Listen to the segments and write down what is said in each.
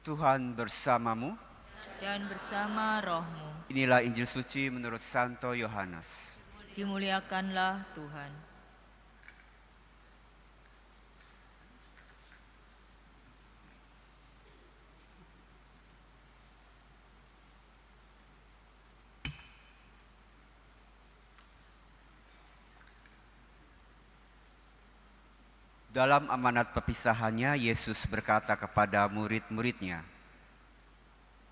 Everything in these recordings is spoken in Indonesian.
Tuhan bersamamu. Dan bersama rohmu. Inilah Injil suci menurut Santo Yohanes. Dimuliakanlah Tuhan. Dalam amanat perpisahannya, Yesus berkata kepada murid-muridnya,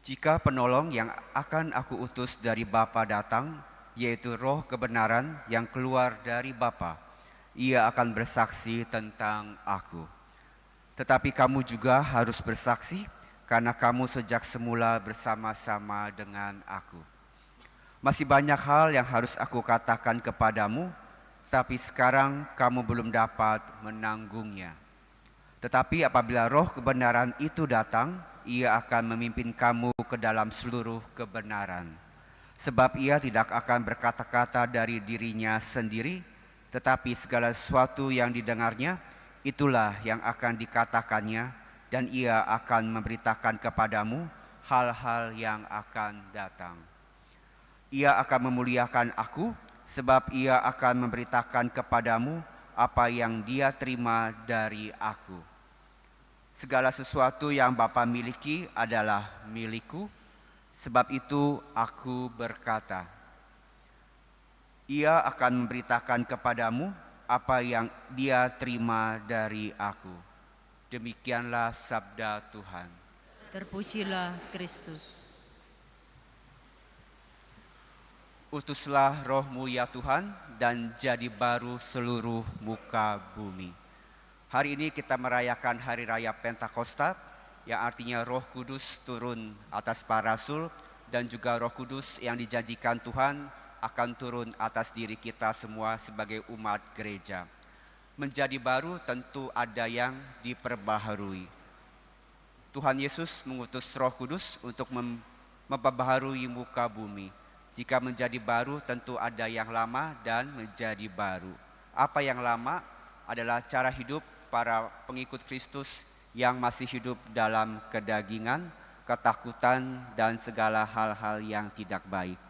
"Jika penolong yang akan aku utus dari Bapa datang, yaitu Roh kebenaran yang keluar dari Bapa, ia akan bersaksi tentang aku. Tetapi kamu juga harus bersaksi, karena kamu sejak semula bersama-sama dengan aku. Masih banyak hal yang harus aku katakan kepadamu, tapi sekarang kamu belum dapat menanggungnya. Tetapi apabila Roh kebenaran itu datang, ia akan memimpin kamu ke dalam seluruh kebenaran. Sebab ia tidak akan berkata-kata dari dirinya sendiri, tetapi segala sesuatu yang didengarnya, itulah yang akan dikatakannya, dan ia akan memberitakan kepadamu hal-hal yang akan datang. Ia akan memuliakan aku, sebab ia akan memberitakan kepadamu apa yang dia terima dari aku. Segala sesuatu yang Bapa miliki adalah milikku, sebab itu aku berkata, ia akan memberitakan kepadamu apa yang dia terima dari aku." Demikianlah sabda Tuhan. Terpujilah Kristus. Utuslah Roh-Mu ya Tuhan, dan jadi baru seluruh muka bumi. Hari ini kita merayakan Hari Raya Pentakosta, yang artinya Roh Kudus turun atas para rasul, dan juga Roh Kudus yang dijanjikan Tuhan akan turun atas diri kita semua sebagai umat gereja. Menjadi baru tentu ada yang diperbaharui. Tuhan Yesus mengutus Roh Kudus untuk memperbaharui muka bumi. Jika menjadi baru tentu ada yang lama dan menjadi baru. Apa yang lama adalah cara hidup para pengikut Kristus yang masih hidup dalam kedagingan, ketakutan, dan segala hal-hal yang tidak baik.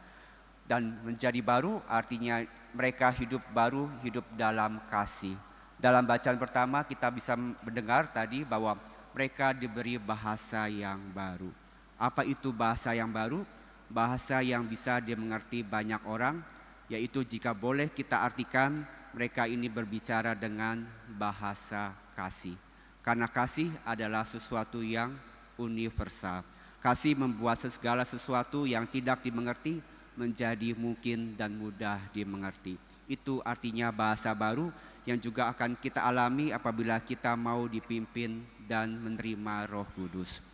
Dan menjadi baru artinya mereka hidup baru, hidup dalam kasih. Dalam bacaan pertama kita bisa mendengar tadi bahwa mereka diberi bahasa yang baru. Apa itu bahasa yang baru? Bahasa yang bisa dimengerti banyak orang, yaitu jika boleh kita artikan, mereka ini berbicara dengan bahasa kasih. Karena kasih adalah sesuatu yang universal. Kasih membuat segala sesuatu yang tidak dimengerti menjadi mungkin dan mudah dimengerti. Itu artinya bahasa baru yang juga akan kita alami apabila kita mau dipimpin dan menerima Roh Kudus.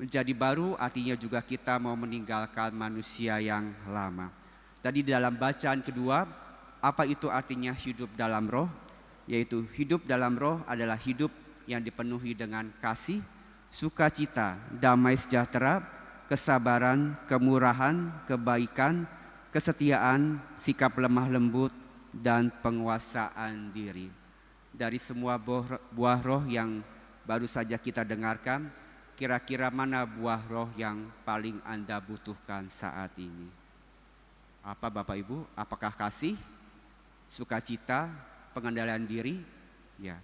Menjadi baru artinya juga kita mau meninggalkan manusia yang lama. Tadi dalam bacaan kedua, apa itu artinya hidup dalam roh? Yaitu hidup dalam roh adalah hidup yang dipenuhi dengan kasih, sukacita, damai sejahtera, kesabaran, kemurahan, kebaikan, kesetiaan, sikap lemah lembut, dan penguasaan diri. Dari semua buah roh yang baru saja kita dengarkan, kira-kira mana buah roh yang paling Anda butuhkan saat ini? Apa Bapak Ibu? Apakah kasih, sukacita, pengendalian diri? Ya.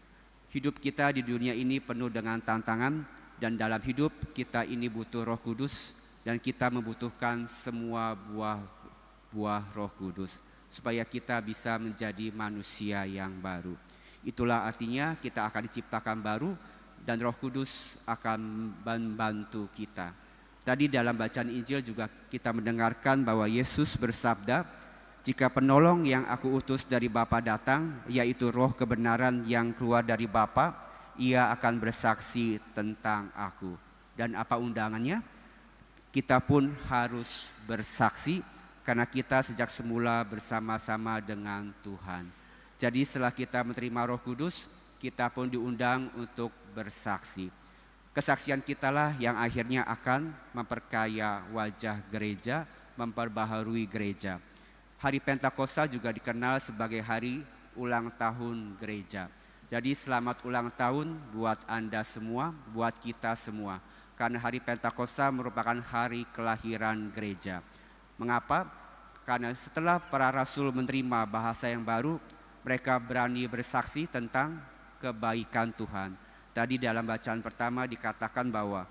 Hidup kita di dunia ini penuh dengan tantangan, dan dalam hidup kita ini butuh Roh Kudus, dan kita membutuhkan semua buah Roh Kudus supaya kita bisa menjadi manusia yang baru. Itulah artinya kita akan diciptakan baru, dan Roh Kudus akan membantu kita. Tadi dalam bacaan Injil juga kita mendengarkan bahwa Yesus bersabda, "Jika penolong yang aku utus dari Bapa datang, yaitu Roh kebenaran yang keluar dari Bapa, ia akan bersaksi tentang aku." Dan apa undangannya? Kita pun harus bersaksi karena kita sejak semula bersama-sama dengan Tuhan. Jadi setelah kita menerima Roh Kudus, kita pun diundang untuk bersaksi. Kesaksian kitalah yang akhirnya akan memperkaya wajah gereja, memperbaharui gereja. Hari Pentakosta juga dikenal sebagai hari ulang tahun gereja. Jadi selamat ulang tahun buat Anda semua, buat kita semua. karena hari Pentakosta merupakan hari kelahiran gereja. Mengapa? Karena setelah para rasul menerima bahasa yang baru, mereka berani bersaksi tentang kebaikan Tuhan. Tadi dalam bacaan pertama dikatakan bahwa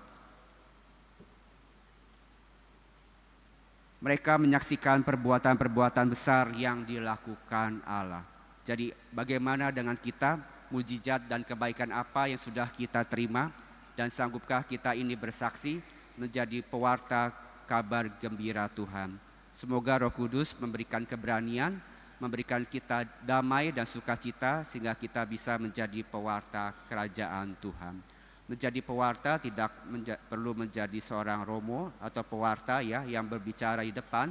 mereka menyaksikan perbuatan-perbuatan besar yang dilakukan Allah. Jadi bagaimana dengan kita, mujizat dan kebaikan apa yang sudah kita terima, dan sanggupkah kita ini bersaksi menjadi pewarta kabar gembira Tuhan. Semoga Roh Kudus memberikan keberanian, memberikan kita damai dan sukacita sehingga kita bisa menjadi pewarta kerajaan Tuhan. Menjadi pewarta tidak perlu menjadi seorang romo atau pewarta yang berbicara di depan,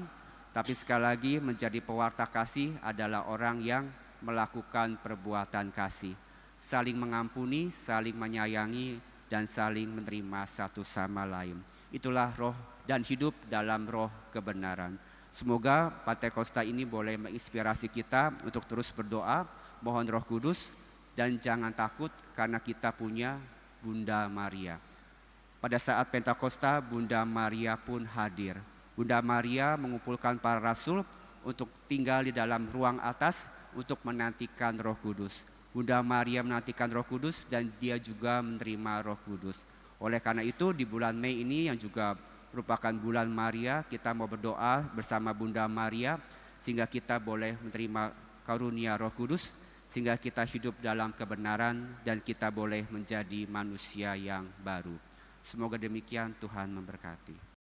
tapi sekali lagi menjadi pewarta kasih adalah orang yang melakukan perbuatan kasih, saling mengampuni, saling menyayangi, dan saling menerima satu sama lain. Itulah roh dan hidup dalam roh kebenaran. Semoga Pentakosta ini boleh menginspirasi kita untuk terus berdoa, mohon Roh Kudus, dan jangan takut karena kita punya Bunda Maria. Pada saat Pentakosta, Bunda Maria pun hadir. Bunda Maria mengumpulkan para rasul untuk tinggal di dalam ruang atas untuk menantikan Roh Kudus. Bunda Maria menantikan Roh Kudus dan dia juga menerima Roh Kudus. Oleh karena itu di bulan Mei ini yang juga merupakan bulan Maria, kita mau berdoa bersama Bunda Maria sehingga kita boleh menerima karunia Roh Kudus, sehingga kita hidup dalam kebenaran dan kita boleh menjadi manusia yang baru. Semoga demikian, Tuhan memberkati.